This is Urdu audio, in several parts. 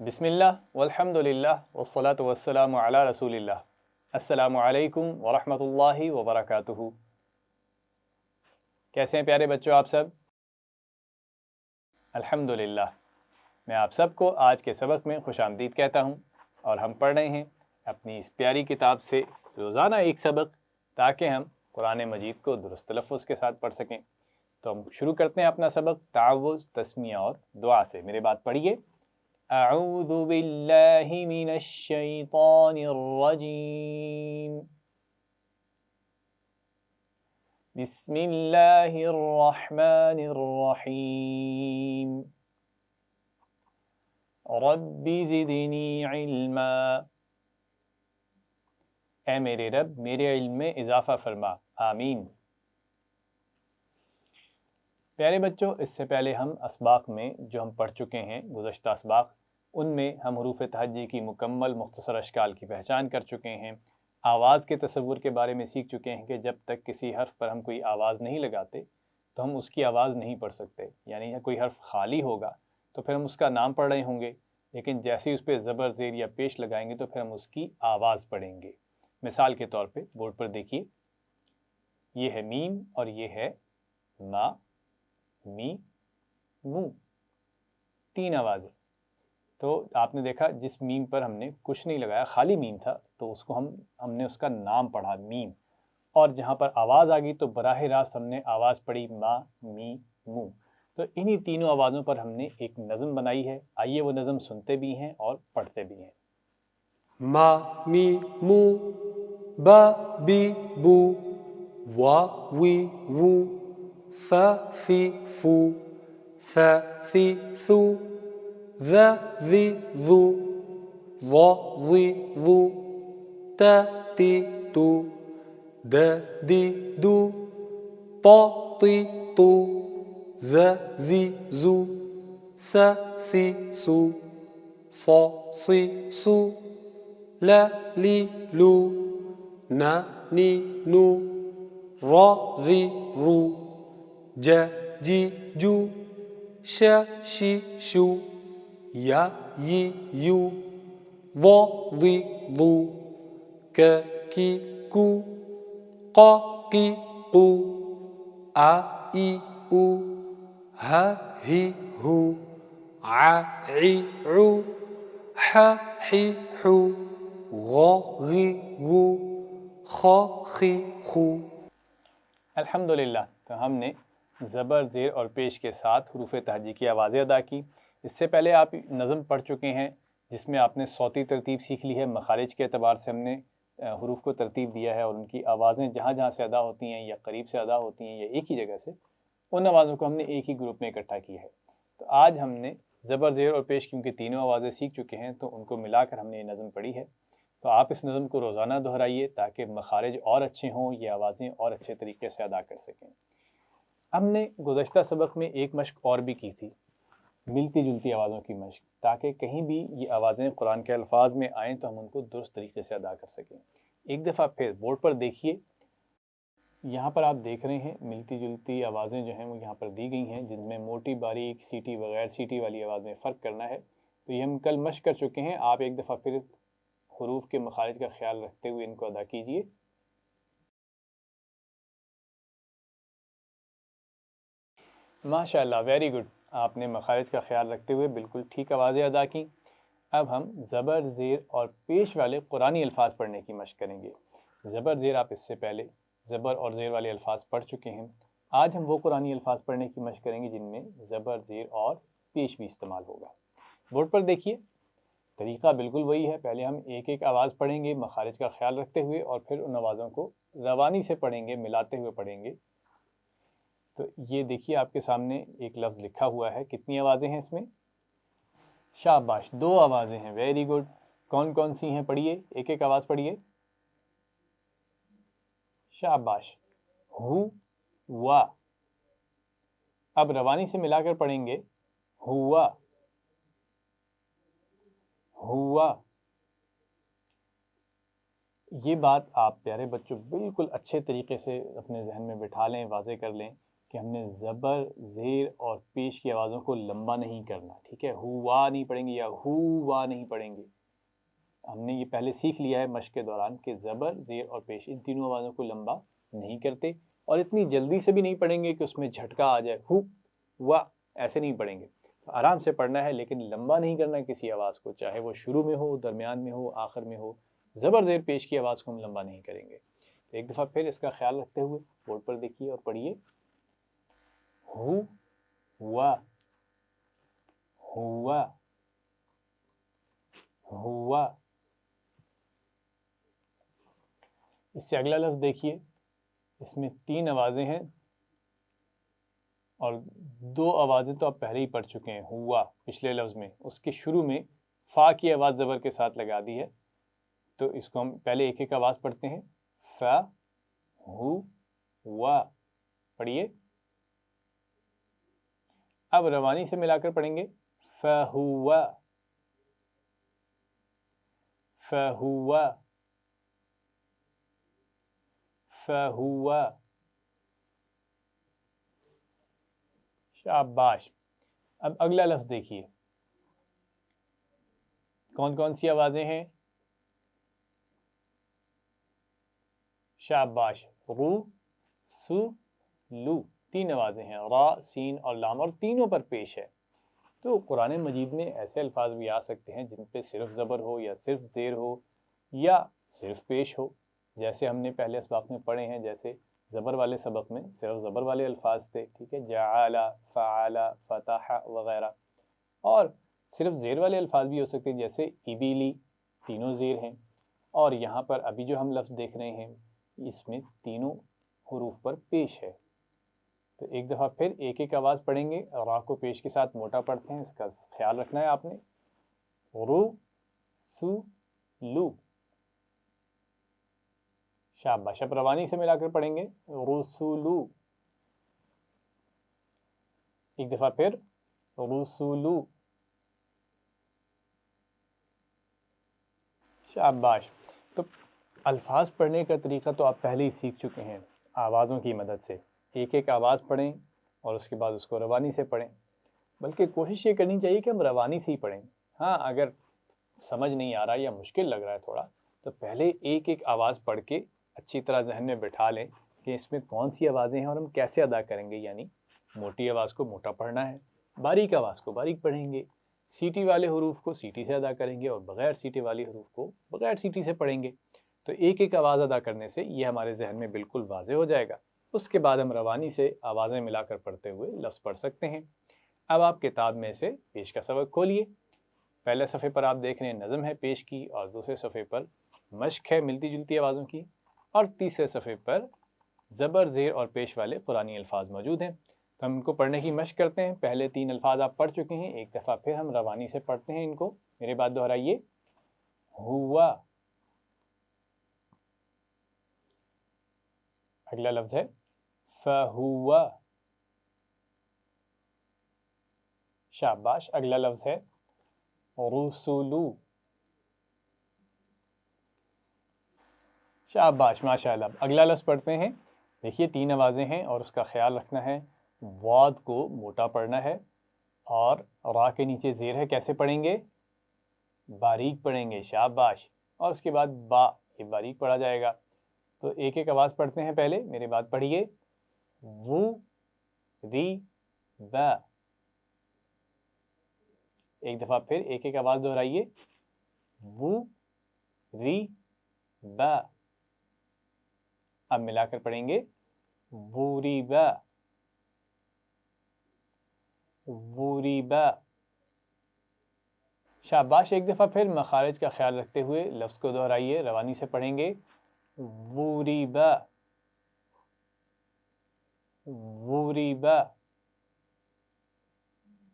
بسم اللہ والحمد للہ والصلاة والسلام علی رسول اللہ۔ السلام علیکم ورحمۃ اللہ وبرکاتہ۔ کیسے ہیں پیارے بچوں آپ سب؟ الحمدللہ، میں آپ سب کو آج کے سبق میں خوش آمدید کہتا ہوں، اور ہم پڑھ رہے ہیں اپنی اس پیاری کتاب سے روزانہ ایک سبق، تاکہ ہم قرآن مجید کو درست تلفظ کے ساتھ پڑھ سکیں۔ تو ہم شروع کرتے ہیں اپنا سبق تعوذ، تسمیہ اور دعا سے۔ میرے بات پڑھیے۔ اعوذ باللہ من الشیطان الرجیم، بسم اللہ الرحمن الرحیم، رب زدنی علما، اے میرے رب میرے علم میں اضافہ فرما، آمین۔ پیارے بچوں، اس سے پہلے ہم اسباق میں جو ہم پڑھ چکے ہیں، گزشتہ اسباق، ان میں ہم حروف تہجی کی مکمل مختصر اشکال کی پہچان کر چکے ہیں، آواز کے تصور کے بارے میں سیکھ چکے ہیں کہ جب تک کسی حرف پر ہم کوئی آواز نہیں لگاتے تو ہم اس کی آواز نہیں پڑھ سکتے، یعنی کوئی حرف خالی ہوگا تو پھر ہم اس کا نام پڑھ رہے ہوں گے، لیکن جیسے ہی اس پہ زبر، زیر یا پیش لگائیں گے تو پھر ہم اس کی آواز پڑھیں گے۔ مثال کے طور پہ بورڈ پر دیکھیے، یہ ہے میم اور یہ ہے ما، می، مو، تین آوازیں۔ تو آپ نے دیکھا جس میم پر ہم نے کچھ نہیں لگایا، خالی میم تھا، تو اس کو ہم نے اس کا نام پڑھا میم، اور جہاں پر آواز آ گئی تو براہ راست ہم نے آواز پڑھی ما، می، مو۔ تو انہی تینوں آوازوں پر ہم نے ایک نظم بنائی ہے، آئیے وہ نظم سنتے بھی ہیں اور پڑھتے بھی ہیں۔ ما می مو، با بی بو، وا وی وو، فا فی فو، ثا ثی ثو، ذا ذی ذو، ظا ظی ظو، تا تی تو، دا دی دو، طا طی طو، زا زی زو، سا سی سو، صا صی صو، لا لی لو، نا نی نو، را ری رو، جا جی جو، شا شی شو، یا ی یو، ضا ضی ضو، کا کی کو، قا قی قو، آ ای او، ہا ہی ہو، ع عی عو، ح حی حو، غ غی غو، خ خی خو۔ الحمدللہ، تو ہم نے زبر، زیر اور پیش کے ساتھ حروف تہجی کی آوازیں ادا کی۔ اس سے پہلے آپ نظم پڑھ چکے ہیں جس میں آپ نے صوتی ترتیب سیکھ لی ہے، مخارج کے اعتبار سے ہم نے حروف کو ترتیب دیا ہے، اور ان کی آوازیں جہاں جہاں سے ادا ہوتی ہیں یا قریب سے ادا ہوتی ہیں یا ایک ہی جگہ سے، ان آوازوں کو ہم نے ایک ہی گروپ میں اکٹھا کیا ہے۔ تو آج ہم نے زبر، زیر اور پیش کیونکہ تینوں آوازیں سیکھ چکے ہیں تو ان کو ملا کر ہم نے یہ نظم پڑھی ہے۔ تو آپ اس نظم کو روزانہ دہرائیے تاکہ مخارج اور اچھے ہوں، یہ آوازیں اور اچھے طریقے سے ادا کر سکیں۔ ہم نے گزشتہ سبق میں ایک مشق اور بھی کی تھی، ملتی جلتی آوازوں کی مشق، تاکہ کہیں بھی یہ آوازیں قرآن کے الفاظ میں آئیں تو ہم ان کو درست طریقے سے ادا کر سکیں۔ ایک دفعہ پھر بورڈ پر دیکھیے، یہاں پر آپ دیکھ رہے ہیں ملتی جلتی آوازیں جو ہیں وہ یہاں پر دی گئی ہیں، جن میں موٹی، باریک، سیٹی، بغیر سیٹی والی آواز میں فرق کرنا ہے۔ تو یہ ہم کل مشق کر چکے ہیں، آپ ایک دفعہ پھر حروف کے مخارج کا خیال رکھتے ہوئے ان کو ادا کیجیے۔ ماشاءاللہ، ویری گڈ، آپ نے مخارج کا خیال رکھتے ہوئے بالکل ٹھیک آوازیں ادا کی۔ اب ہم زبر، زیر اور پیش والے قرآنی الفاظ پڑھنے کی مشق کریں گے۔ زبر، زیر آپ اس سے پہلے زبر اور زیر والے الفاظ پڑھ چکے ہیں، آج ہم وہ قرآنی الفاظ پڑھنے کی مشق کریں گے جن میں زبر، زیر اور پیش بھی استعمال ہوگا۔ بورڈ پر دیکھیے، طریقہ بالکل وہی ہے، پہلے ہم ایک ایک آواز پڑھیں گے مخارج کا خیال رکھتے ہوئے، اور پھر ان آوازوں کو روانی سے پڑھیں گے، ملاتے ہوئے پڑھیں گے۔ تو یہ دیکھیے آپ کے سامنے ایک لفظ لکھا ہوا ہے، کتنی آوازیں ہیں اس میں؟ شاباش، دو آوازیں ہیں، ویری گڈ۔ کون کون سی ہیں؟ پڑھیے، ایک ایک آواز پڑھیے۔ شاباش، ہو، وا۔ اب روانی سے ملا کر پڑھیں گے، ہوا، ہوا۔ یہ بات آپ پیارے بچوں بالکل اچھے طریقے سے اپنے ذہن میں بٹھا لیں، واضح کر لیں کہ ہم نے زبر زیر اور پیش کی آوازوں کو لمبا نہیں کرنا، ٹھیک ہے، ہوا نہیں پڑھیں گے یا ہوا نہیں پڑھیں گے. ہم نے یہ پہلے سیکھ لیا ہے مشق کے دوران کہ زبر زیر اور پیش ان تینوں آوازوں کو لمبا نہیں کرتے، اور اتنی جلدی سے بھی نہیں پڑھیں گے کہ اس میں جھٹکا آ جائے، ہو وا ایسے نہیں پڑھیں گے. آرام سے پڑھنا ہے لیکن لمبا نہیں کرنا کسی آواز کو، چاہے وہ شروع میں ہو، درمیان میں ہو، آخر میں ہو. زبر زیر پیش کی آواز کو ہم لمبا نہیں کریں گے. تو ایک دفعہ پھر اس کا خیال رکھتے ہوئے بورڈ پر دیکھیے اور پڑھیے. ہو وا ہوا ہوا. اس سے اگلا لفظ دیکھیے، اس میں 3 آوازیں ہیں اور 2 آوازیں تو آپ پہلے ہی پڑھ چکے ہیں ہوا پچھلے لفظ میں. اس کے شروع میں فا کی آواز زبر کے ساتھ لگا دی ہے، تو اس کو ہم پہلے ایک ایک آواز پڑھتے ہیں. فا ہو وا، پڑھیے. اب روانی سے ملا کر پڑھیں گے. فہوا فہوا فہوا. شاباش. اب اگلا لفظ دیکھیے، کون کون سی آوازیں ہیں؟ شاباش. رو سو لو، 3 آوازیں ہیں، را سین اور لام، اور تینوں پر پیش ہے. تو قرآن مجید میں ایسے الفاظ بھی آ سکتے ہیں جن پہ صرف زبر ہو یا صرف زیر ہو یا صرف پیش ہو، جیسے ہم نے پہلے اسباق میں پڑھے ہیں. جیسے زبر والے سبق میں صرف زبر والے الفاظ تھے، ٹھیک ہے، جعل، فعل، فتح وغیرہ. اور صرف زیر والے الفاظ بھی ہو سکتے ہیں، جیسے ابیلی، تینوں زیر ہیں. اور یہاں پر ابھی جو ہم لفظ دیکھ رہے ہیں اس میں تینوں حروف پر پیش ہے. تو ایک دفعہ پھر ایک ایک آواز پڑھیں گے، را کو پیش کے ساتھ موٹا پڑھتے ہیں، اس کا خیال رکھنا ہے آپ نے. رو سو لو. شاباش. اب روانی سے ملا کر پڑھیں گے. رسولو. ایک دفعہ پھر رسولو. شاباش. تو الفاظ پڑھنے کا طریقہ تو آپ پہلے ہی سیکھ چکے ہیں آوازوں کی مدد سے. ایک ایک آواز پڑھیں اور اس کے بعد اس کو روانی سے پڑھیں، بلکہ کوشش یہ کرنی چاہیے کہ ہم روانی سے ہی پڑھیں. ہاں اگر سمجھ نہیں آ رہا یا مشکل لگ رہا ہے تھوڑا، تو پہلے ایک ایک آواز پڑھ کے اچھی طرح ذہن میں بٹھا لیں کہ اس میں کون سی آوازیں ہیں اور ہم کیسے ادا کریں گے. یعنی موٹی آواز کو موٹا پڑھنا ہے، باریک آواز کو باریک پڑھیں گے، سیٹی والے حروف کو سیٹی سے ادا کریں گے اور بغیر سیٹی والی حروف کو بغیر سیٹی سے پڑھیں گے. تو ایک ایک آواز ادا کرنے سے یہ ہمارے ذہن میں بالکل واضح ہو جائے گا. اس کے بعد ہم روانی سے آوازیں ملا کر پڑھتے ہوئے لفظ پڑھ سکتے ہیں. اب آپ کتاب میں سے پیش کا سبق کھولیے. پہلے صفحے پر آپ دیکھ رہے ہیں نظم ہے پیش کی، اور دوسرے صفحے پر مشق ہے ملتی جلتی آوازوں کی، اور تیسرے صفحے پر زبر زیر اور پیش والے قرآنی الفاظ موجود ہیں. تو ہم ان کو پڑھنے کی مشق کرتے ہیں. پہلے 3 الفاظ آپ پڑھ چکے ہیں، ایک دفعہ پھر ہم روانی سے پڑھتے ہیں ان کو. میرے بات دہرائیے. ہوا. اگلا لفظ ہے فہوا. شاباش. اگلا لفظ ہے رسولو. شاباش، ماشاء اللہ. اگلا لفظ پڑھتے ہیں. دیکھیے 3 آوازیں ہیں اور اس کا خیال رکھنا ہے. واد کو موٹا پڑھنا ہے اور را کے نیچے زیر ہے، کیسے پڑھیں گے؟ باریک پڑھیں گے. شاباش. اور اس کے بعد با، یہ باریک پڑھا جائے گا. تو ایک ایک آواز پڑھتے ہیں. پہلے میرے بات پڑھیے. وو ری با. ایک دفعہ پھر ایک ایک آواز دہرائیے. وو ری با. اب ملا کر پڑھیں گے. ووری با ووری با. شاباش. ایک دفعہ پھر مخارج کا خیال رکھتے ہوئے لفظ کو دہرائیے، روانی سے پڑھیں گے. ووری با ووری با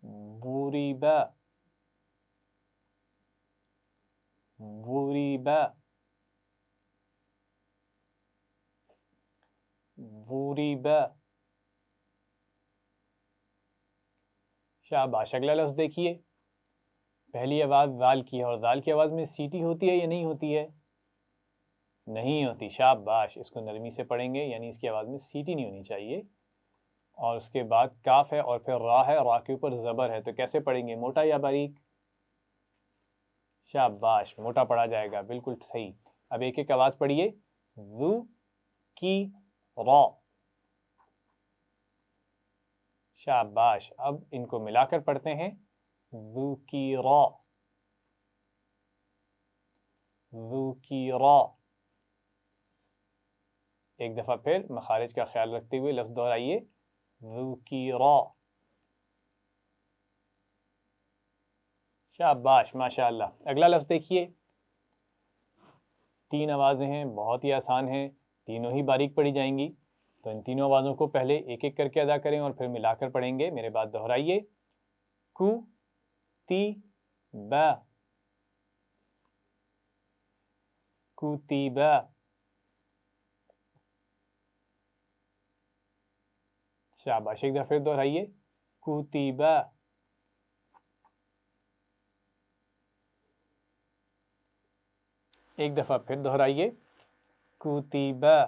ووری با ووری با ووری با. شاباش. اگلا لفظ دیکھیے. پہلی آواز ذال کی ہے اور ذال کی آواز میں سیٹی ہوتی ہے یا نہیں ہوتی ہے؟ نہیں ہوتی. شاباش. اس کو نرمی سے پڑھیں گے، یعنی اس کی آواز میں سیٹی نہیں ہونی چاہیے. اور اس کے بعد کاف ہے اور پھر را ہے، را کے اوپر زبر ہے، تو کیسے پڑھیں گے، موٹا یا باریک؟ شاباش، موٹا پڑھا جائے گا، بالکل صحیح۔ اب ایک ایک آواز پڑھیے، ذو کی را، شاباش۔ اب ان کو ملا کر پڑھتے ہیں، ذو کی را، ذو کی را۔ ایک دفعہ پھر مخارج کا خیال رکھتے ہوئے لفظ دہرائیے، ذو کی را، شاباش، ماشاءاللہ۔ اگلا لفظ دیکھیے، تین آوازیں ہیں، بہت ہی آسان ہیں، تینوں ہی باریک پڑھی جائیں گی، تو ان تینوں آوازوں کو پہلے ایک ایک کر کے ادا کریں اور پھر ملا کر پڑھیں گے، میرے بات دہرائیے، کو تی با، کوتیبا، شاباش۔ ایک دفعہ پھر دہرائیے، کوتیبا، ایک دفعہ پھر دہرائیے، کوتیبا،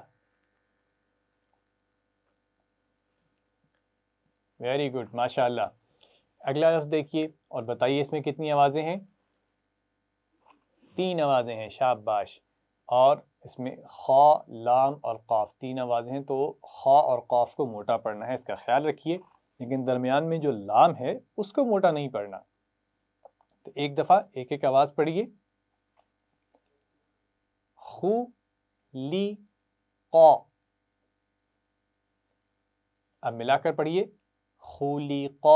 ویری گڈ، ماشاءاللہ۔ اگلا لفظ دیکھیے اور بتائیے اس میں کتنی آوازیں ہیں؟ تین آوازیں ہیں، شاباش۔ اور اس میں خا، لام اور قاف تین آوازیں ہیں، تو خا اور قاف کو موٹا پڑھنا ہے، اس کا خیال رکھیے، لیکن درمیان میں جو لام ہے اس کو موٹا نہیں پڑھنا۔ تو ایک دفعہ ایک ایک آواز پڑھیے، خو لی قا، اب ملا کر پڑھیے، خُلِقَ،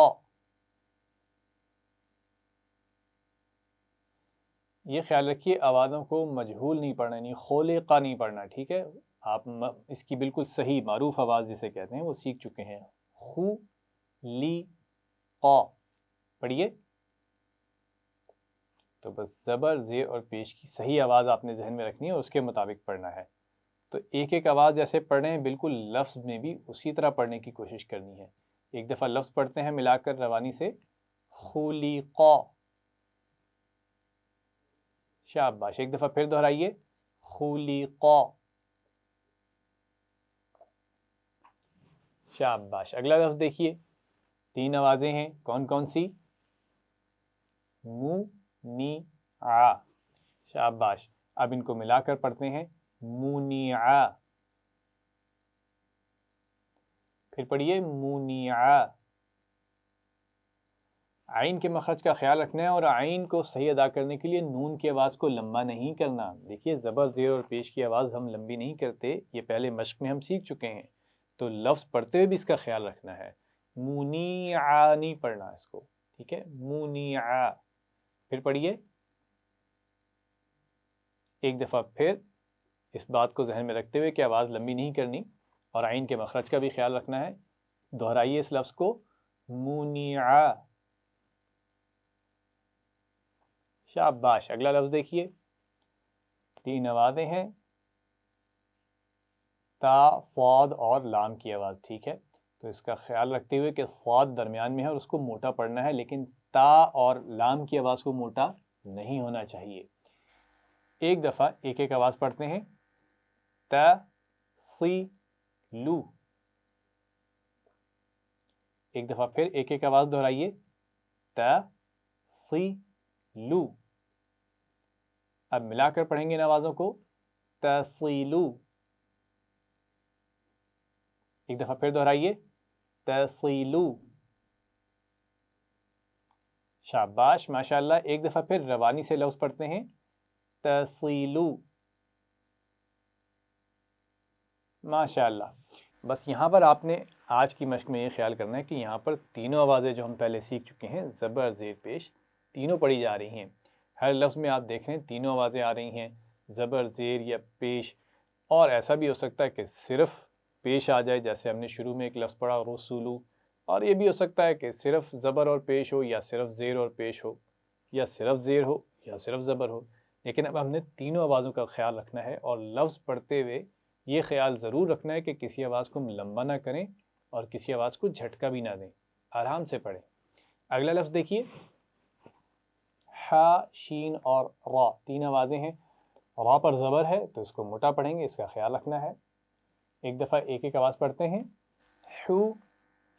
یہ خیال رکھیے آوازوں کو مجہول نہیں پڑھنا، یعنی خولقہ نہیں پڑھنا، ٹھیک ہے؟ آپ اس کی بالکل صحیح معروف آواز جسے کہتے ہیں وہ سیکھ چکے ہیں، خُلِقَ، پڑھیے۔ تو بس زبر، زیر اور پیش کی صحیح آواز آپ نے ذہن میں رکھنی ہے اور اس کے مطابق پڑھنا ہے۔ تو ایک ایک آواز جیسے پڑھ رہے ہیں بالکل لفظ میں بھی اسی طرح پڑھنے کی کوشش کرنی ہے۔ ایک دفعہ لفظ پڑھتے ہیں ملا کر روانی سے، خُلِقَ، شاباش۔ ایک دفعہ پھر دہرائیے، خُلِقَ، شاباش۔ اگلا لفظ دیکھیے، تین آوازیں ہیں، کون کون سی؟ مو، نی، آ، شاباش۔ اب ان کو ملا کر پڑھتے ہیں، مُنِعَ، پھر پڑھیے مُنِعَ۔ عین کے مخرج کا خیال رکھنا ہے اور عین کو صحیح ادا کرنے کے لیے نون کی آواز کو لمبا نہیں کرنا۔ دیکھیے زبر، زیر اور پیش کی آواز ہم لمبی نہیں کرتے، یہ پہلے مشق میں ہم سیکھ چکے ہیں، تو لفظ پڑھتے ہوئے بھی اس کا خیال رکھنا ہے، مُنِعَ نہیں پڑھنا اس کو، ٹھیک ہے؟ مُنِعَ۔ پھر پڑھیے ایک دفعہ پھر، اس بات کو ذہن میں رکھتے ہوئے کہ آواز لمبی نہیں کرنی اور عین کے مخرج کا بھی خیال رکھنا ہے، دہرائیے اس لفظ کو، مُنِعَ، شاباش۔ اگلا لفظ دیکھیے، تین آوازیں ہیں، تا، صاد اور لام کی آواز، ٹھیک ہے؟ تو اس کا خیال رکھتے ہوئے کہ صاد درمیان میں ہے اور اس کو موٹا پڑھنا ہے، لیکن تا اور لام کی آواز کو موٹا نہیں ہونا چاہیے۔ ایک دفعہ ایک ایک آواز پڑھتے ہیں، تا، سی، لو، ایک دفعہ پھر ایک ایک آواز دہرائیے، تا، سی، لو۔ اب ملا کر پڑھیں گے ان آوازوں کو، تصیلو، ایک دفعہ پھر دہرائیے، تصیلو، شاباش، ماشاءاللہ۔ ایک دفعہ پھر روانی سے لفظ پڑھتے ہیں، تصیلو، ماشاءاللہ۔ بس یہاں پر آپ نے آج کی مشق میں یہ خیال کرنا ہے کہ یہاں پر تینوں آوازیں جو ہم پہلے سیکھ چکے ہیں، زبر، زیر، پیش، تینوں پڑھی جا رہی ہیں۔ ہر لفظ میں آپ دیکھیں تینوں آوازیں آ رہی ہیں، زبر، زیر یا پیش، اور ایسا بھی ہو سکتا ہے کہ صرف پیش آ جائے، جیسے ہم نے شروع میں ایک لفظ پڑھا رسولو، اور یہ بھی ہو سکتا ہے کہ صرف زبر اور پیش ہو، یا صرف زیر اور پیش ہو، یا صرف زیر ہو یا صرف زبر ہو، لیکن اب ہم نے تینوں آوازوں کا خیال رکھنا ہے، اور لفظ پڑھتے ہوئے یہ خیال ضرور رکھنا ہے کہ کسی آواز کو ہم لمبا نہ کریں اور کسی آواز کو جھٹکا بھی نہ دیں، آرام سے پڑھیں۔ اگلا لفظ دیکھیے، حا، شین اور را، تین آوازیں ہیں، را پر زبر ہے تو اس کو موٹا پڑھیں گے، اس کا خیال رکھنا ہے۔ ایک دفعہ ایک ایک آواز پڑھتے ہیں، حو،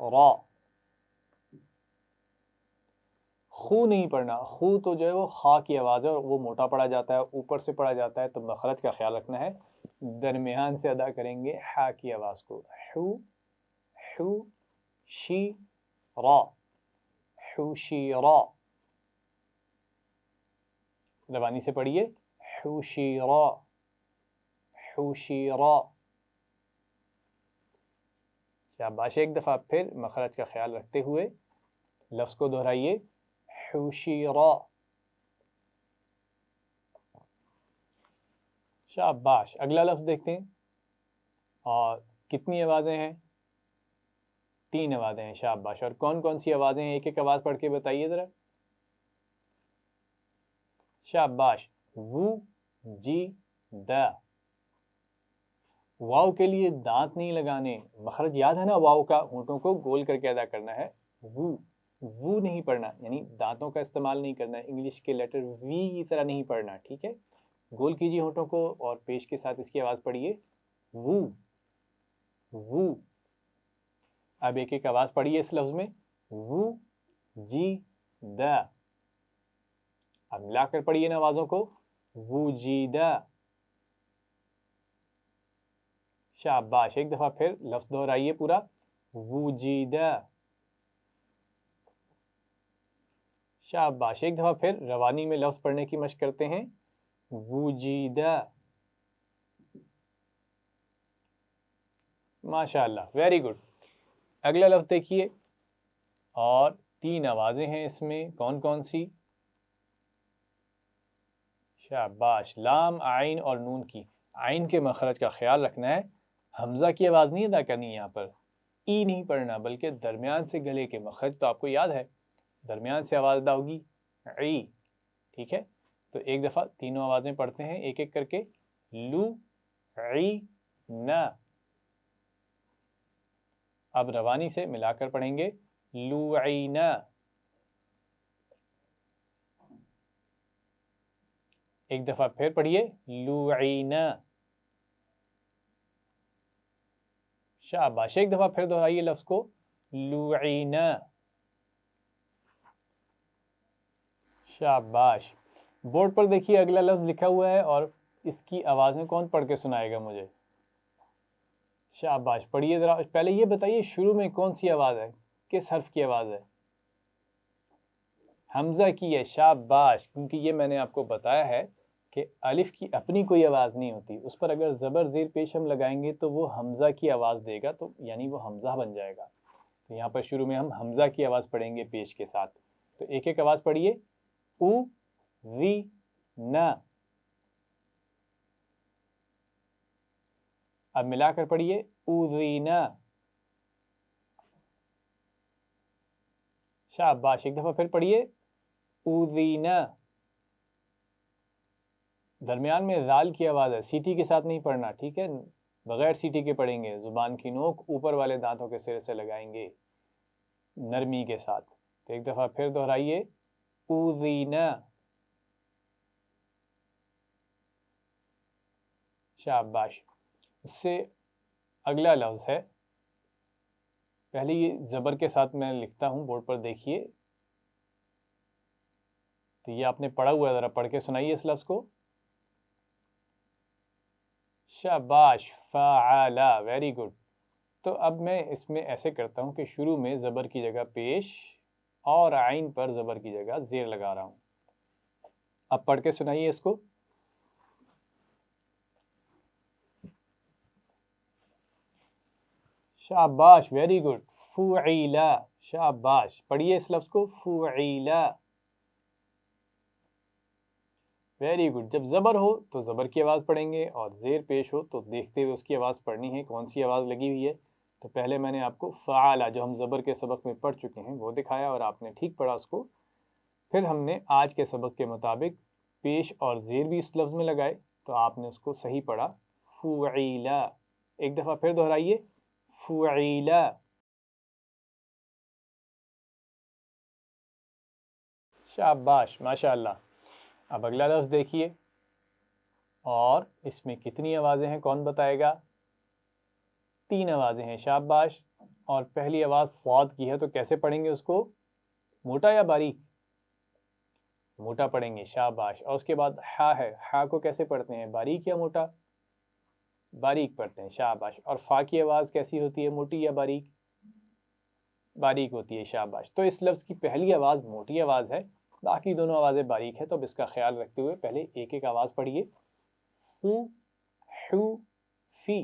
را. خو نہیں پڑھنا, خو تو جو ہے وہ خا کی آواز ہے اور وہ موٹا پڑھا جاتا ہے, اوپر سے پڑھا جاتا ہے, تو مخرج کا خیال رکھنا ہے, درمیان سے ادا کریں گے ہا کی آواز کو. حو حو شی را, حو شی را. زبانی سے پڑھیے, حو شی را حو شی را. شاباش, ایک دفعہ پھر مخرج کا خیال رکھتے ہوئے لفظ کو دہرائیے, حشیرا. شاباش, اگلا لفظ دیکھتے ہیں. اور کتنی آوازیں ہیں؟ 3 آوازیں ہیں. شاباش, اور کون کون سی آوازیں ہیں؟ ایک ایک آواز پڑھ کے بتائیے ذرا. شاباش, وو جی دا. واو کے لیے دانت نہیں لگانے, مخرج یاد ہے نا واو کا, ہونٹوں کو گول کر کے ادا کرنا ہے. وو وو نہیں پڑھنا, یعنی دانتوں کا استعمال نہیں کرنا ہے, انگلش کے لیٹر وی کی طرح نہیں پڑھنا, ٹھیک ہے. گول کیجیے ہونٹوں کو اور پیش کے ساتھ اس کی آواز پڑھیے, وو وو. اب ایک ایک آواز پڑھیے اس لفظ میں, وو جی دا. اب ملا کر پڑھیے نا آوازوں کو, وو جی دا. شاباش, ایک دفعہ پھر لفظ دہرائیے پورا, وجیدہ. شاباش, ایک دفعہ پھر روانی میں لفظ پڑھنے کی مشق کرتے ہیں, وجیدہ. ماشاء اللہ, ویری گڈ. اگلا لفظ دیکھیے, اور 3 آوازیں ہیں اس میں, کون کون سی؟ شاباش, لام عین اور نون کی. عین کے مخرج کا خیال رکھنا ہے, حمزہ کی آواز نہیں ادا کرنی, یہاں پر ای نہیں پڑھنا, بلکہ درمیان سے گلے کے مخرج تو آپ کو یاد ہے, درمیان سے آواز ادا ہوگی عی, ٹھیک ہے. تو ایک دفعہ تینوں آوازیں پڑھتے ہیں ایک ایک کر کے, لو عی نا. اب روانی سے ملا کر پڑھیں گے, لو عی نا. ایک دفعہ پھر پڑھیے, لو عی نا. شاباش, ایک دفعہ پھر دہرائیے لفظ کو, لوعینا. شاباش. بورڈ پر دیکھیے اگلا لفظ لکھا ہوا ہے, اور اس کی آوازیں کون پڑھ کے سنائے گا مجھے؟ شاباش, پڑھیے ذرا. پہلے یہ بتائیے شروع میں کون سی آواز ہے, کس حرف کی آواز ہے؟ حمزہ کی ہے. شاباش, کیونکہ یہ میں نے آپ کو بتایا ہے کہ الف کی اپنی کوئی آواز نہیں ہوتی, اس پر اگر زبر زیر پیش ہم لگائیں گے تو وہ حمزہ کی آواز دے گا, تو یعنی وہ حمزہ بن جائے گا. تو یہاں پر شروع میں ہم حمزہ کی آواز پڑھیں گے پیش کے ساتھ. تو ایک ایک آواز پڑھیے, او ری نا. اب ملا کر پڑھیے, او ری نا. شاباش, ایک دفعہ پھر پڑھیے, او ری نا. درمیان میں زال کی آواز ہے, سیٹی کے ساتھ نہیں پڑھنا, ٹھیک ہے, بغیر سیٹی کے پڑھیں گے, زبان کی نوک اوپر والے دانتوں کے سرے سے لگائیں گے نرمی کے ساتھ. تو ایک دفعہ پھر دہرائیے, اوذینا. شاباش. اس سے اگلا لفظ ہے, پہلے یہ زبر کے ساتھ میں لکھتا ہوں, بورڈ پر دیکھیے. تو یہ آپ نے پڑھا ہوا ہے, ذرا پڑھ کے سنائیے اس لفظ کو. شاباش, فعلا, ویری گڈ. تو اب میں اس میں ایسے کرتا ہوں کہ شروع میں زبر کی جگہ پیش اور عین پر زبر کی جگہ زیر لگا رہا ہوں. اب پڑھ کے سنائیے اس کو. شاباش, ویری گڈ. فعیلا. شاباش, پڑھیے اس لفظ کو, فعیلا. Very good. جب زبر ہو تو زبر کی آواز پڑھیں گے, اور زیر پیش ہو تو دیکھتے ہوئے اس کی آواز پڑھنی ہے, کون سی آواز لگی ہوئی ہے. تو پہلے میں نے آپ کو فعلا, جو ہم زبر کے سبق میں پڑھ چکے ہیں, وہ دکھایا اور آپ نے ٹھیک پڑھا اس کو. پھر ہم نے آج کے سبق کے مطابق پیش اور زیر بھی اس لفظ میں لگائے, تو آپ نے اس کو صحیح پڑھا, فعیلا. ایک دفعہ پھر دہرائیے, فعیلا. شاباش, ماشاء اللہ. اب اگلا لفظ دیکھیے, اور اس میں کتنی آوازیں ہیں کون بتائے گا؟ 3 آوازیں ہیں. شاباش. اور پہلی آواز صاد کی ہے تو کیسے پڑھیں گے اس کو؟ موٹا یا باریک؟ موٹا پڑھیں گے، شاباش. اور اس کے بعد ہا ہے، ہا کو کیسے پڑھتے ہیں؟ باریک یا موٹا؟ باریک پڑھتے ہیں، شاباش. اور فا کی آواز کیسی ہوتی ہے، موٹی یا باریک؟ باریک ہوتی ہے، شاباش. تو اس لفظ کی پہلی آواز موٹی آواز ہے، باقی دونوں آوازیں باریک ہیں. تو اب اس کا خیال رکھتے ہوئے پہلے ایک ایک آواز پڑھیے. سو حو فی.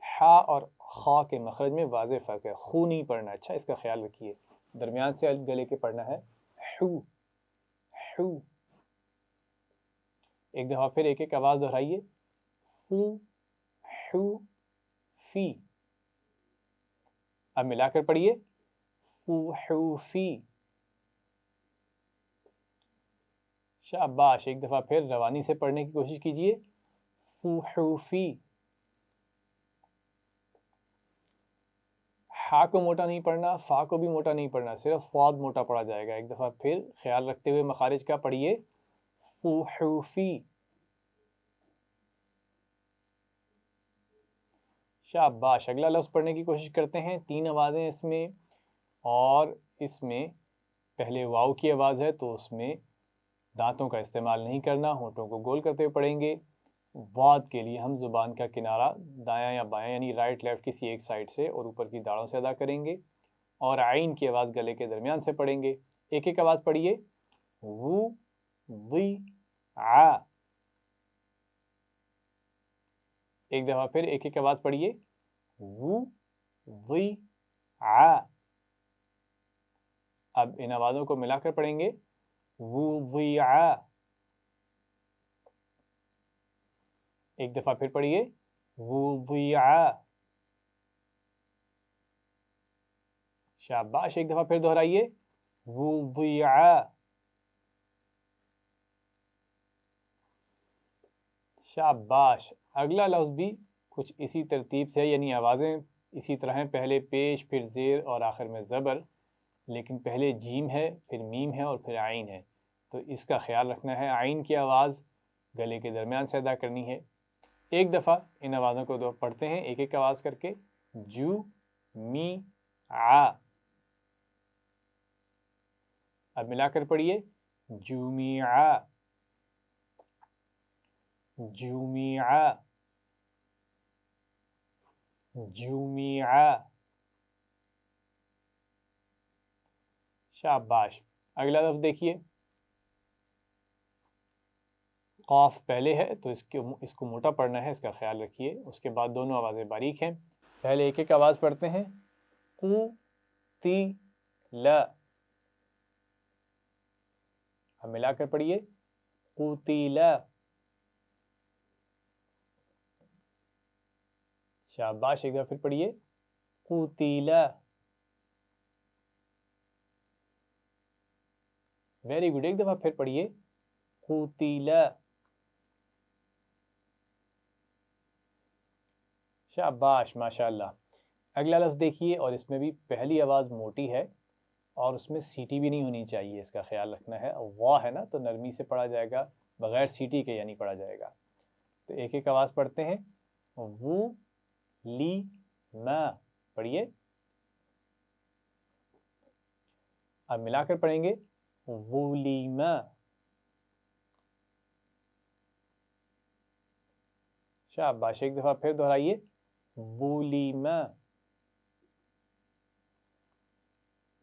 ہا اور خا کے مخرج میں واضح فرق ہے، خو نہیں پڑھنا. اچھا، اس کا خیال رکھیے، درمیان سے الف گلے کے پڑھنا ہے. حو حو. ایک دفعہ پھر ایک ایک آواز دہرائیے. سو حو فی. اب ملا کر پڑھیے. سو حو فی. شاباش. ایک دفعہ پھر روانی سے پڑھنے کی کوشش کیجیے. سو حو فی. ہا کو موٹا نہیں پڑھنا، فا کو بھی موٹا نہیں پڑھنا، صرف صاد موٹا پڑھا جائے گا. ایک دفعہ پھر خیال رکھتے ہوئے مخارج کا پڑھیے. صحفی. شاباش. اگلا لفظ پڑھنے کی کوشش کرتے ہیں. 3 آوازیں اس میں، اور اس میں پہلے واؤ کی آواز ہے تو اس میں دانتوں کا استعمال نہیں کرنا، ہونٹوں کو گول کرتے ہوئے پڑھیں گے. واد کے لیے ہم زبان کا کنارہ دایاں یا بایاں یعنی رائٹ لیفٹ کسی ایک سائڈ سے اور اوپر کی داڑھوں سے ادا کریں گے. اور عین کی آواز گلے کے درمیان سے پڑھیں گے. ایک ایک آواز پڑھیے. وو وی آ. ایک دفعہ پھر ایک ایک آواز پڑھیے. وو وی آ. اب ان آوازوں کو ملا کر پڑھیں گے. وو وی آ. ایک دفعہ پھر پڑھیے. وو وی آ. شاباش. ایک دفعہ پھر دہرائیے. وو وی آ. شاباش. اگلا لفظ بھی کچھ اسی ترتیب سے، یعنی آوازیں اسی طرح ہیں، پہلے پیش، پھر زیر اور آخر میں زبر، لیکن پہلے جیم ہے، پھر میم ہے اور پھر عین ہے. تو اس کا خیال رکھنا ہے. عین کی آواز گلے کے درمیان سے ادا کرنی ہے. ایک دفعہ ان آوازوں کو پڑھتے ہیں ایک ایک آواز کر کے. جو می آ. اب ملا کر پڑھیے. جومیع. جومیع. جومیع. شاباش. اگلا لفظ دیکھیے. قاف پہلے ہے تو اس کو موٹا پڑھنا ہے، اس کا خیال رکھیے. اس کے بعد دونوں آوازیں باریک ہیں. پہلے ایک ایک آواز پڑھتے ہیں. قو تی لا. اب ملا کر پڑھیے. قوتیلا. شاباش. ایک دفعہ پھر پڑھیے. قوتیلا. Very good. ایک دفعہ پھر پڑھیے. قوتیلا. شاباش، ماشاء اللہ. اگلا لفظ دیکھیے، اور اس میں بھی پہلی آواز موٹی ہے اور اس میں سیٹی بھی نہیں ہونی چاہیے، اس کا خیال رکھنا ہے. وا ہے نا تو نرمی سے پڑھا جائے گا، بغیر سیٹی کے یعنی پڑھا جائے گا. تو ایک ایک آواز پڑھتے ہیں. وو لی ما. پڑھیے. اب ملا کر پڑھیں گے. وولیما. شاباش. ایک دفعہ پھر دہرائیے. وولیما.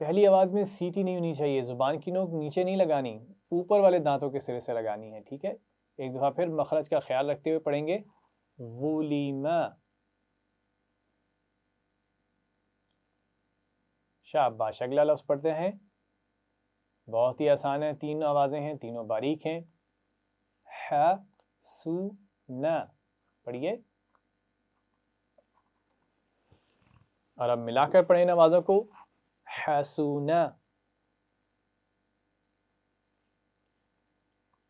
پہلی آواز میں سیٹی نہیں ہونی چاہیے، زبان کی نوک نیچے نہیں لگانی، اوپر والے دانتوں کے سرے سے لگانی ہے. ٹھیک ہے. ایک دفعہ پھر مخرج کا خیال رکھتے ہوئے پڑھیں گے. وولیما. شاباش. اگلا لفظ پڑھتے ہیں. بہت ہی آسان ہے، 3 آوازیں ہیں، تینوں باریک ہیں. ح سو نا. پڑھیے. اور اب ملا کر پڑھیں ان آوازوں کو. حسونا.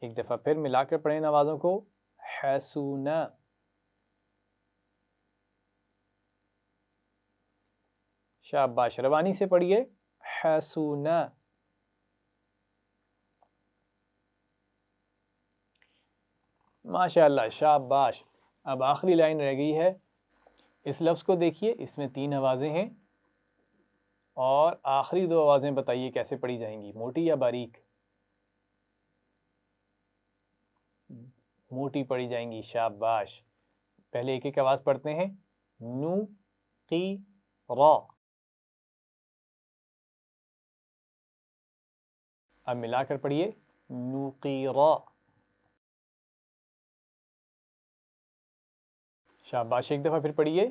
ایک دفعہ پھر ملا کر پڑھیں ان آوازوں کو. حسونا. شاباش. روانی سے پڑھیے. حسونا. ماشاء اللہ. شاباش. اب آخری لائن رہ گئی ہے. اس لفظ کو دیکھیے، اس میں 3 آوازیں ہیں اور آخری 2 آوازیں بتائیے کیسے پڑھی جائیں گی، موٹی یا باریک؟ موٹی پڑھی جائیں گی، شاباش۔ پہلے ایک ایک آواز پڑھتے ہیں، نو قی را۔ اب ملا کر پڑھیے، نو قی را۔ شاباش، ایک دفعہ پھر پڑھیے،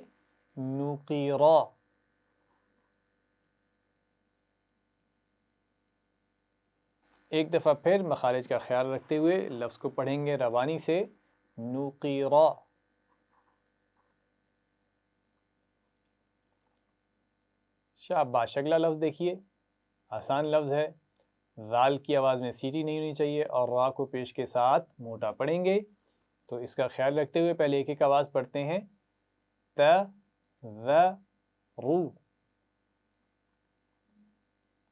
نو قی را۔ ایک دفعہ پھر مخارج کا خیال رکھتے ہوئے لفظ کو پڑھیں گے روانی سے، نقیرا۔ شاباش، اگلا لفظ دیکھیے، آسان لفظ ہے، ذال کی آواز میں سیٹی نہیں ہونی چاہیے اور را کو پیش کے ساتھ موٹا پڑھیں گے، تو اس کا خیال رکھتے ہوئے پہلے ایک ایک آواز پڑھتے ہیں، ت ذ رو۔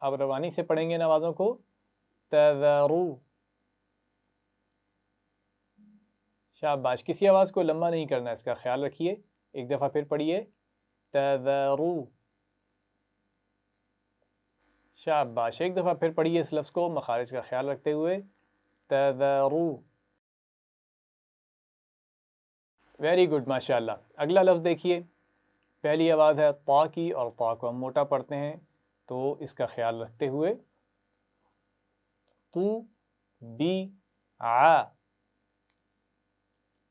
اب روانی سے پڑھیں گے ان آوازوں کو، تذرو۔ شاباش، کسی آواز کو لمبا نہیں کرنا، اس کا خیال رکھیے، ایک دفعہ پھر پڑھیے، تذرو۔ شاباش، ایک دفعہ پھر پڑھیے اس لفظ کو مخارج کا خیال رکھتے ہوئے، تذرو۔ ویری گڈ، ماشاءاللہ۔ اگلا لفظ دیکھیے، پہلی آواز ہے طا کی اور طا کو ہم موٹا پڑھتے ہیں، تو اس کا خیال رکھتے ہوئے، تو بی آ۔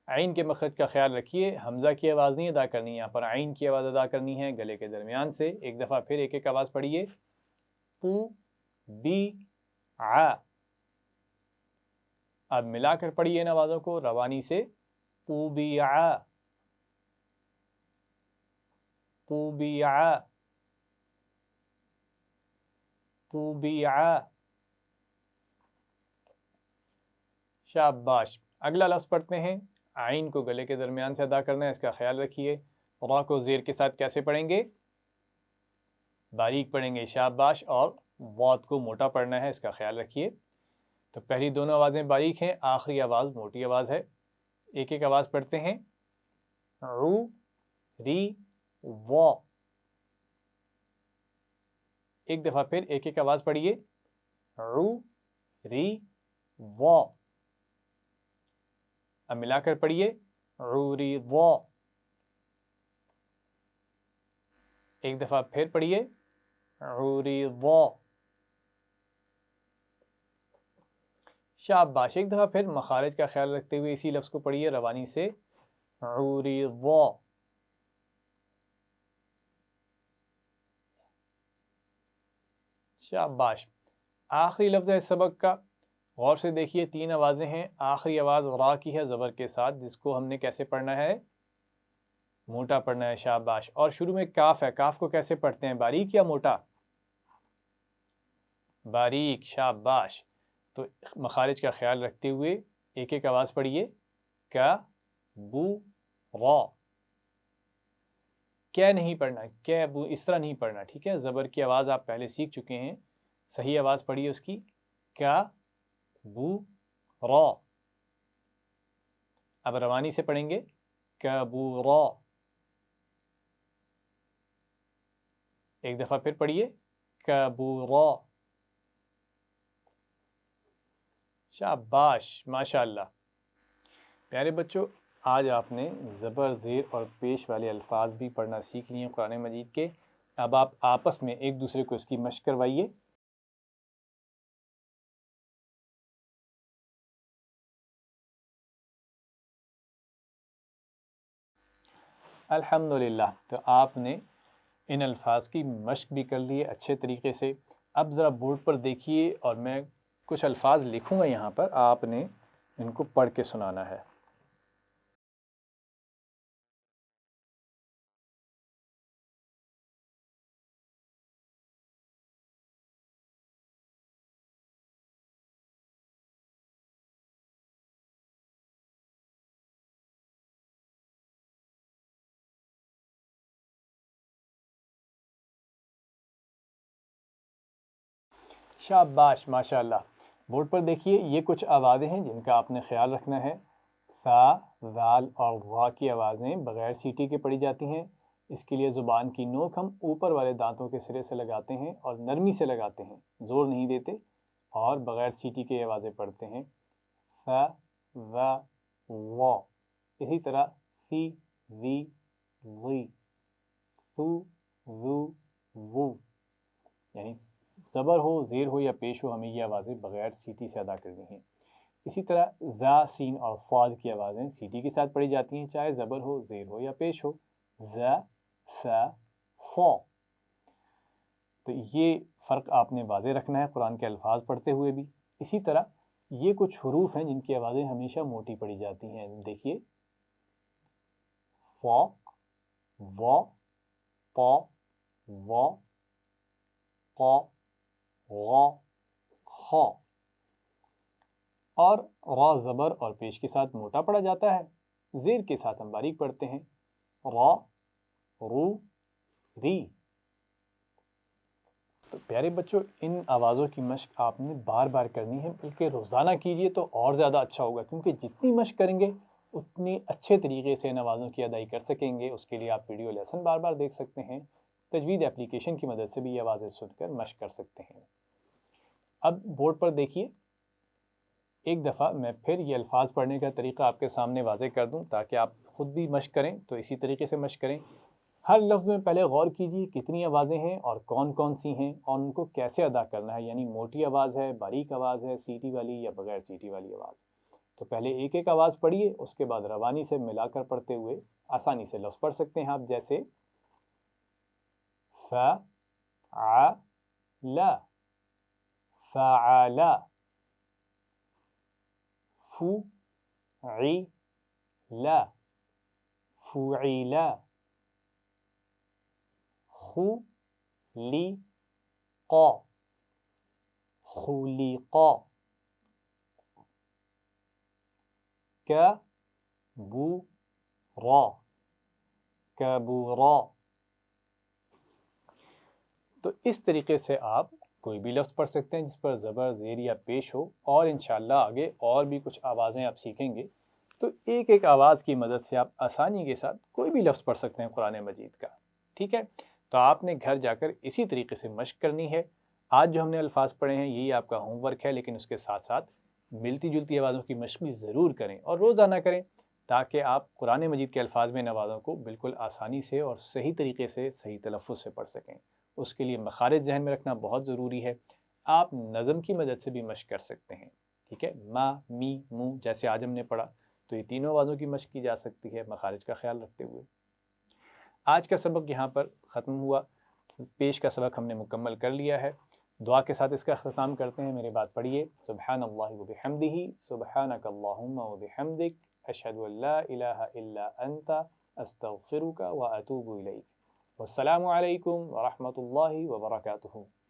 عین کے مخرج کا خیال رکھیے، حمزہ کی آواز نہیں ادا کرنی، یہاں پر عین کی آواز ادا کرنی ہے گلے کے درمیان سے۔ ایک دفعہ پھر ایک ایک آواز پڑھیے، تو بی آ۔ اب ملا کر پڑھیے ان آوازوں کو روانی سے، تو بی آ، تو بی آ، تو بی آ۔ شاباش، اگلا لفظ پڑھتے ہیں، عین کو گلے کے درمیان سے ادا کرنا ہے، اس کا خیال رکھیے۔ را کو زیر کے ساتھ کیسے پڑھیں گے؟ باریک پڑھیں گے، شاباش، اور واض کو موٹا پڑھنا ہے، اس کا خیال رکھیے۔ تو پہلی دونوں آوازیں باریک ہیں، آخری آواز موٹی آواز ہے۔ ایک ایک آواز پڑھتے ہیں، رو ری وا۔ ایک دفعہ پھر ایک ایک آواز پڑھیے، رو ری وا۔ اب ملا کر پڑھیے، عوری وا۔ ایک دفعہ پھر پڑھیے، عوری وا۔ شاباش، ایک دفعہ پھر مخارج کا خیال رکھتے ہوئے اسی لفظ کو پڑھیے روانی سے، عوری وا۔ شاباش، آخری لفظ ہے سبق کا، غور سے دیکھیے، 3 آوازیں ہیں، آخری آواز را کی ہے زبر کے ساتھ، جس کو ہم نے کیسے پڑھنا ہے؟ موٹا پڑھنا ہے، شاباش۔ اور شروع میں کاف ہے، کاف کو کیسے پڑھتے ہیں، باریک یا موٹا؟ باریک، شاباش۔ تو مخارج کا خیال رکھتے ہوئے ایک ایک آواز پڑھیے، کا بو را۔ کیا نہیں پڑھنا، کیا بو اس طرح نہیں پڑھنا، ٹھیک ہے؟ زبر کی آواز آپ پہلے سیکھ چکے ہیں، صحیح آواز پڑھیے اس کی، کا بو را۔ اب روانی سے پڑھیں گے، کا بو را۔ ایک دفعہ پھر پڑھیے، کا بو را۔ شاباش، ماشاءاللہ۔ پیارے بچوں، آج آپ نے زبر، زیر اور پیش والے الفاظ بھی پڑھنا سیکھ لیے ہیں قرآن مجید کے۔ اب آپ آپس میں ایک دوسرے کو اس کی مشق کروائیے۔ الحمدللہ، تو آپ نے ان الفاظ کی مشق بھی کر لی ہے اچھے طریقے سے۔ اب ذرا بورڈ پر دیکھیے اور میں کچھ الفاظ لکھوں گا یہاں پر، آپ نے ان کو پڑھ کے سنانا ہے۔ شاباش، ماشاءاللہ۔ بورڈ پر دیکھیے، یہ کچھ آوازیں ہیں جن کا آپ نے خیال رکھنا ہے۔ سا، ذال اور وا کی آوازیں بغیر سیٹی کے پڑھی جاتی ہیں، اس کے لیے زبان کی نوک ہم اوپر والے دانتوں کے سرے سے لگاتے ہیں اور نرمی سے لگاتے ہیں، زور نہیں دیتے، اور بغیر سیٹی کے آوازیں پڑھتے ہیں، ف و و۔ اسی طرح فی وی وی، فو وو وو، یعنی زبر ہو، زیر ہو یا پیش ہو، ہمیں یہ آوازیں بغیر سیٹی سے ادا کرنی ہیں۔ اسی طرح زا، سین اور صاد کی آوازیں سیٹی کے ساتھ پڑھی جاتی ہیں، چاہے زبر ہو، زیر ہو یا پیش ہو، زا، سا، صا۔ تو یہ فرق آپ نے واضح رکھنا ہے قرآن کے الفاظ پڑھتے ہوئے بھی۔ اسی طرح یہ کچھ حروف ہیں جن کی آوازیں ہمیشہ موٹی پڑھی جاتی ہیں، دیکھیے، فا، وا، پا، وا، قا، غا، خا، اور را زبر اور پیش کے ساتھ موٹا پڑھا جاتا ہے، زیر کے ساتھ ہم باریک پڑھتے ہیں، را، رو، ری۔ تو پیارے بچوں، ان آوازوں کی مشق آپ نے بار بار کرنی ہے، بلکہ روزانہ کیجئے تو اور زیادہ اچھا ہوگا، کیونکہ جتنی مشق کریں گے اتنی اچھے طریقے سے ان آوازوں کی ادائی کر سکیں گے۔ اس کے لیے آپ ویڈیو لیسن بار بار دیکھ سکتے ہیں، تجوید اپلیکیشن کی مدد سے بھی یہ آوازیں سن کر مشق کر سکتے ہیں۔ اب بورڈ پر دیکھیے، ایک دفعہ میں پھر یہ الفاظ پڑھنے کا طریقہ آپ کے سامنے واضح کر دوں تاکہ آپ خود بھی مشق کریں، تو اسی طریقے سے مشق کریں۔ ہر لفظ میں پہلے غور کیجیے کتنی آوازیں ہیں اور کون کون سی ہیں، اور ان کو کیسے ادا کرنا ہے، یعنی موٹی آواز ہے، باریک آواز ہے، سیٹی والی یا بغیر سیٹی والی آواز۔ تو پہلے ایک ایک آواز پڑھیے، اس کے بعد روانی سے ملا کر پڑھتے ہوئے آسانی سے لفظ پڑھ سکتے ہیں آپ، جیسے ف ع ل، فعل، ف عی ل، فعیل، خلق، خلق، کبر، کبر۔ تو اس طریقے سے آپ کوئی بھی لفظ پڑھ سکتے ہیں جس پر زبر، زیر یا پیش ہو، اور انشاءاللہ آگے اور بھی کچھ آوازیں آپ سیکھیں گے تو ایک ایک آواز کی مدد سے آپ آسانی کے ساتھ کوئی بھی لفظ پڑھ سکتے ہیں قرآن مجید کا، ٹھیک ہے؟ تو آپ نے گھر جا کر اسی طریقے سے مشق کرنی ہے۔ آج جو ہم نے الفاظ پڑھے ہیں یہی آپ کا ہوم ورک ہے، لیکن اس کے ساتھ ساتھ ملتی جلتی آوازوں کی مشق بھی ضرور کریں اور روزانہ کریں، تاکہ آپ قرآن مجید کے الفاظ میں ان آوازوں کو بالکل آسانی سے اور صحیح طریقے سے صحیح تلفظ سے پڑھ سکیں۔ اس کے لیے مخارج ذہن میں رکھنا بہت ضروری ہے۔ آپ نظم کی مدد سے بھی مشق کر سکتے ہیں، ٹھیک ہے؟ ما، می، مو، جیسے آج ہم نے پڑھا، تو یہ تینوں آوازوں کی مشق کی جا سکتی ہے مخارج کا خیال رکھتے ہوئے۔ آج کا سبق یہاں پر ختم ہوا، پیش کا سبق ہم نے مکمل کر لیا ہے۔ دعا کے ساتھ اس کا اختتام کرتے ہیں، میری بات پڑھیے۔ سبحان اللہ و بحمدہ، سبحانک اللہم و بحمدک، اشہد ان لا الہ الا انت، استغفرک و اتوب الیک۔ والسلام علیکم ورحمۃ اللہ وبرکاتہ۔